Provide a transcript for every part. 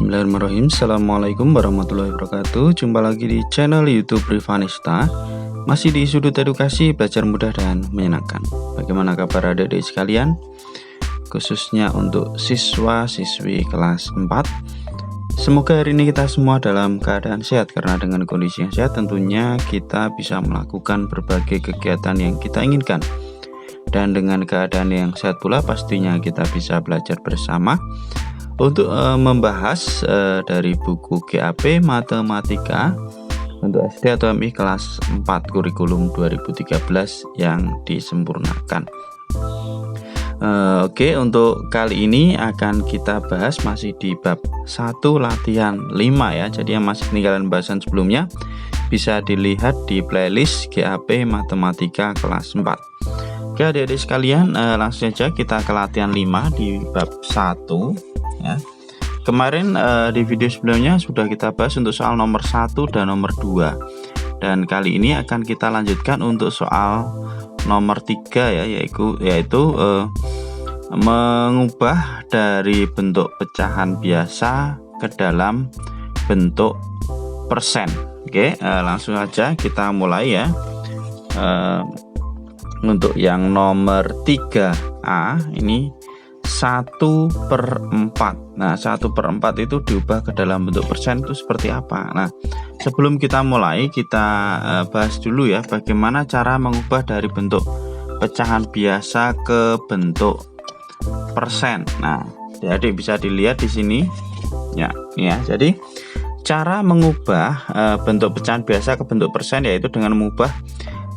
Bismillahirrahmanirrahim. Assalamualaikum warahmatullahi wabarakatuh. Jumpa lagi di channel YouTube Rivanista. Masih di sudut edukasi, belajar mudah dan menyenangkan. Bagaimana kabar adik-adik sekalian? Khususnya untuk siswa-siswi kelas 4. Semoga hari ini kita semua dalam keadaan sehat, karena dengan kondisi yang sehat tentunya kita bisa melakukan berbagai kegiatan yang kita inginkan. Dan dengan keadaan yang sehat pula pastinya kita bisa belajar bersama untuk membahas dari buku GAP Matematika untuk SD atau MI kelas 4 kurikulum 2013 yang disempurnakan. Oke, untuk kali ini akan kita bahas masih di bab 1 latihan 5 ya. Jadi yang masih ketinggalan bahasan sebelumnya bisa dilihat di playlist GAP Matematika kelas 4. Oke adik-adik sekalian, langsung saja kita ke latihan 5 di bab 1 ya. Kemarin di video sebelumnya sudah kita bahas untuk soal nomor 1 dan nomor 2. Dan kali ini akan kita lanjutkan untuk soal nomor 3 ya, yaitu mengubah dari bentuk pecahan biasa ke dalam bentuk persen. Oke, langsung saja kita mulai ya. Untuk yang nomor 3A ini 1/4. Nah 1/4 itu diubah ke dalam bentuk persen itu seperti apa? Nah sebelum kita mulai, kita bahas dulu ya bagaimana cara mengubah dari bentuk pecahan biasa ke bentuk persen. Nah jadi bisa dilihat di sini ya, ini ya. Jadi cara mengubah bentuk pecahan biasa ke bentuk persen yaitu dengan mengubah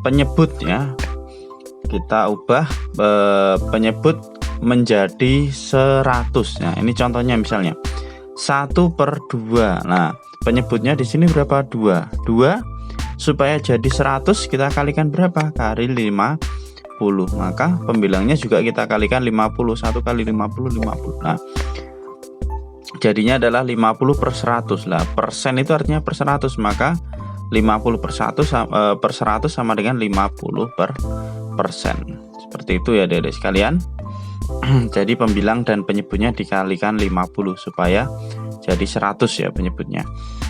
penyebut ya. Kita ubah penyebut menjadi 100. Nah ini contohnya misalnya 1/2. Nah penyebutnya di sini berapa? 2 supaya jadi 100 kita kalikan berapa? Kali 50. Maka pembilangnya juga kita kalikan 50. 1 kali 50 50. Nah jadinya adalah 50/100 lah. Persen itu artinya per 100, maka 50/100 sama dengan 50%. Seperti itu ya adik-adik sekalian. Jadi pembilang dan penyebutnya dikalikan 50 supaya jadi 100 ya penyebutnya.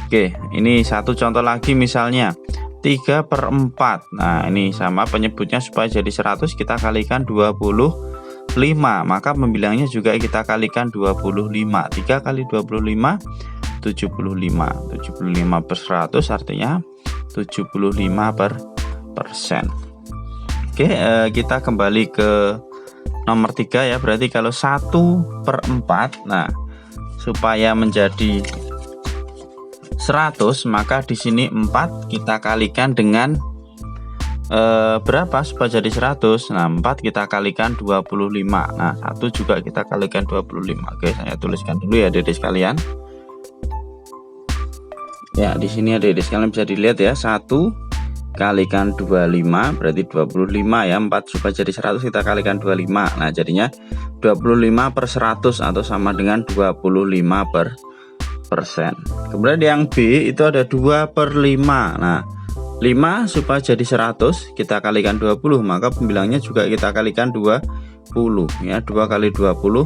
Oke, ini satu contoh lagi misalnya 3/4. Nah ini sama, penyebutnya supaya jadi 100 kita kalikan 25. Maka pembilangnya juga kita kalikan 25. 3 kali 25 75. 75/100 artinya 75%. Oke, kita kembali ke nomor 3 ya. Berarti kalau 1/4, nah supaya menjadi 100 maka di sini 4 kita kalikan dengan berapa supaya jadi 100? Nah 4 kita kalikan 25. Nah 1 juga kita kalikan 25. Oke, saya tuliskan dulu ya adik-adik sekalian. Ya di sini adik-adik sekalian bisa dilihat ya, 1 kalikan 25 berarti 25 ya. 4 supaya jadi 100 kita kalikan 25. Nah jadinya 25/100 atau sama dengan 25%. Kemudian yang B itu ada 2/5. Nah 5 supaya jadi 100 kita kalikan 20, maka pembilangnya juga kita kalikan 20 ya. 2 kali 20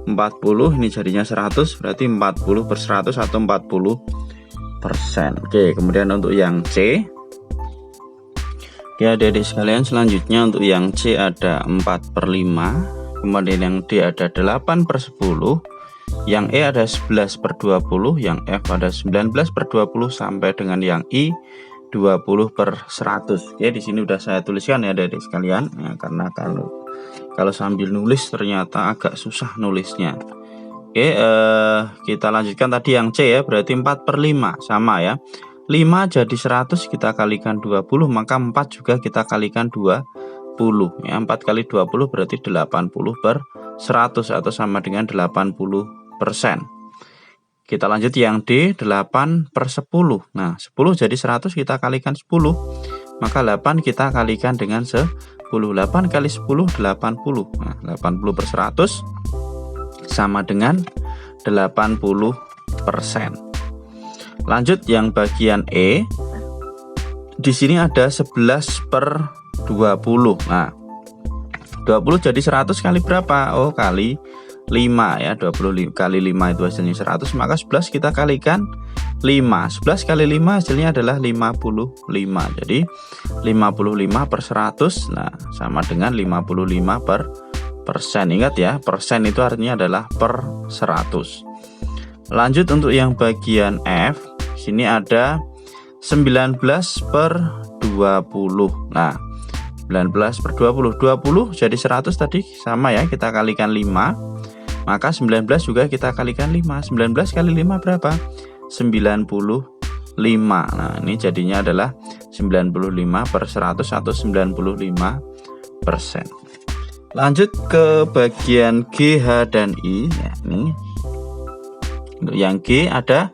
40, ini jadinya 100, berarti 40/100 atau 40%. Oke, kemudian untuk yang C ya adik-adik sekalian, selanjutnya untuk yang C ada 4/5, kemudian yang D ada 8/10, yang E ada 11/20, yang F ada 19/20, sampai dengan yang I 20/100. Oke, di sini udah saya tuliskan ya adik-adik sekalian ya, karena kalau sambil nulis ternyata agak susah nulisnya. Oke, kita lanjutkan tadi yang C ya, berarti 4/5 sama ya. 5 jadi 100 kita kalikan 20, maka 4 juga kita kalikan 20 ya. 4 kali 20 berarti 80/100 atau sama dengan 80%. Kita lanjut yang D, 8/10. Nah 10 jadi 100 kita kalikan 10, maka 8 kita kalikan dengan 10. 8 kali 10 80. Nah 80/100 sama dengan 80%. Lanjut yang bagian E. Di sini ada 11/20. Nah 20 jadi 100 kali berapa? Oh kali ya, 20 kali 5 itu hasilnya 100, maka 11 kita kalikan 5. 11 kali 5 hasilnya adalah 55. Jadi 55 per 100, nah sama dengan 55 per persen. Ingat ya, persen itu artinya adalah per 100. Lanjut untuk yang bagian F, sini ada 19 per 20. Nah, 19 per 20 jadi 100 tadi, sama ya, kita kalikan 5. Maka 19 juga kita kalikan 5. 19 kali 5 berapa? 95. Nah, ini jadinya adalah 95 per 100 atau 95%. Lanjut ke bagian G, H, dan I ya, ini. Untuk yang G ada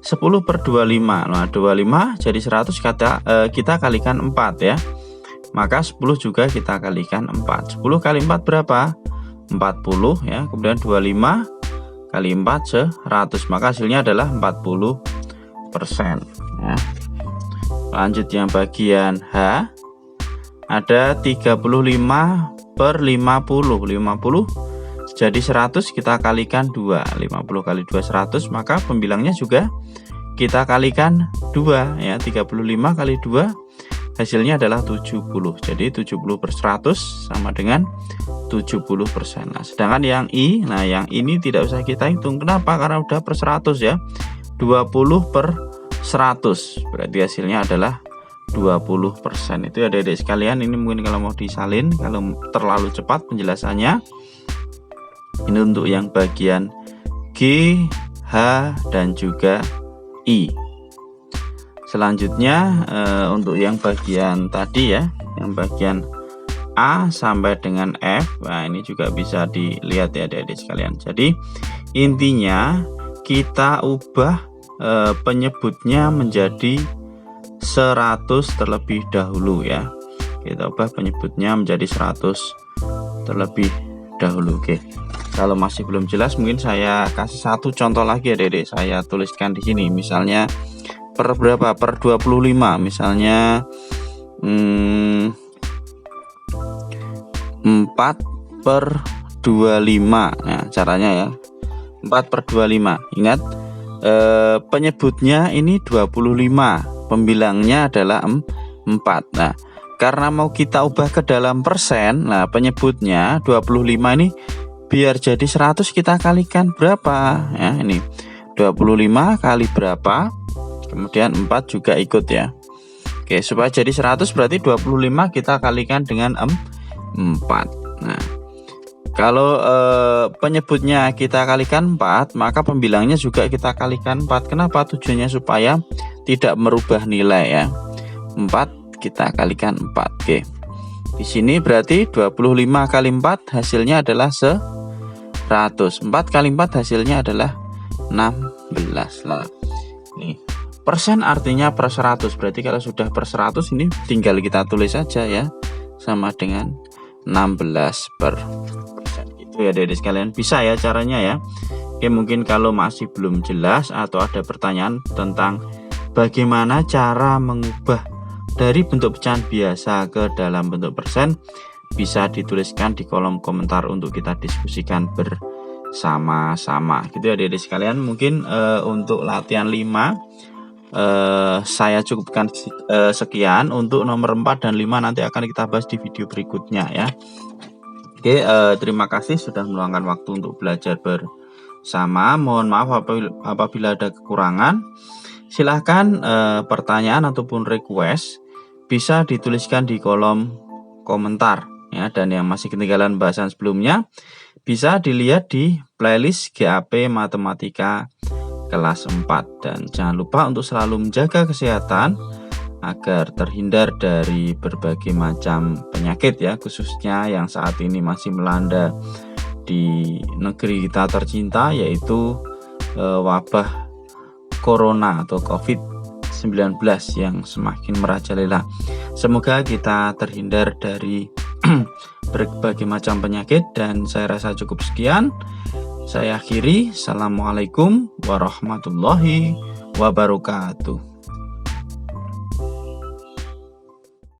10 per 25. Nah, 25 jadi 100 kita kalikan 4 ya. Maka 10 juga kita kalikan 4. 10 kali 4 berapa? 40 ya. Kemudian 25 kali 4 100. Maka hasilnya adalah 40% ya. Lanjut yang bagian H ada 35 per 50. 50 jadi 100 kita kalikan 2. 50 kali 2 100, maka pembilangnya juga kita kalikan 2 ya. 35 kali 2 hasilnya adalah 70. Jadi 70 per 100 sama dengan 70%. Nah, sedangkan yang I, nah yang ini tidak usah kita hitung. Kenapa? Karena udah per 100 ya. 20 per 100. Berarti hasilnya adalah 20%. Itu ya adik-adik sekalian, ini mungkin kalau mau disalin, kalau terlalu cepat penjelasannya. Ini untuk yang bagian G, H, dan juga I. Selanjutnya untuk yang bagian tadi ya, yang bagian A sampai dengan F. Nah, ini juga bisa dilihat ya adik-adik sekalian. Jadi intinya kita ubah penyebutnya menjadi 100 terlebih dahulu ya. Kita ubah penyebutnya menjadi 100 terlebih dahulu. Oke. Kalau masih belum jelas, mungkin saya kasih satu contoh lagi adik-adik. Saya tuliskan di sini, misalnya per berapa? Per 25. Misalnya 4 per 25. Nah, caranya ya 4 per 25. Ingat, penyebutnya ini 25, pembilangnya adalah 4. Nah, karena mau kita ubah ke dalam persen, nah penyebutnya 25 ini biar jadi 100 kita kalikan berapa ya. Ini 25 kali berapa, kemudian 4 juga ikut ya. Oke, supaya jadi 100 berarti 25 kita kalikan dengan 4. Nah, kalau penyebutnya kita kalikan 4, maka pembilangnya juga kita kalikan 4. Kenapa? Tujuannya supaya tidak merubah nilai ya. 4 kita kalikan 4. Oke. Di sini berarti 25 kali 4 hasilnya adalah 100. 4 kali 4 hasilnya adalah 16. Nah, nih persen artinya per 100. Berarti kalau sudah per 100 ini tinggal kita tulis saja ya, sama dengan 16 per persen. Itu ya adik-adik sekalian, bisa ya caranya ya. Oke, mungkin kalau masih belum jelas atau ada pertanyaan tentang bagaimana cara mengubah dari bentuk pecahan biasa ke dalam bentuk persen, bisa dituliskan di kolom komentar untuk kita diskusikan bersama-sama. Gitu ya adik-adik sekalian. Mungkin untuk latihan 5 saya cukupkan sekian. Untuk nomor 4 dan 5 nanti akan kita bahas di video berikutnya ya. Oke, terima kasih sudah meluangkan waktu untuk belajar bersama. Mohon maaf apabila ada kekurangan. Silahkan pertanyaan ataupun request bisa dituliskan di kolom komentar ya. Dan yang masih ketinggalan bahasan sebelumnya bisa dilihat di playlist GAP Matematika kelas 4. Dan jangan lupa untuk selalu menjaga kesehatan agar terhindar dari berbagai macam penyakit ya, khususnya yang saat ini masih melanda di negeri kita tercinta, yaitu wabah corona atau COVID-19 yang semakin merajalela. Semoga kita terhindar dari berbagai macam penyakit. Dan saya rasa cukup sekian. Saya akhiri. Assalamualaikum warahmatullahi wabarakatuh.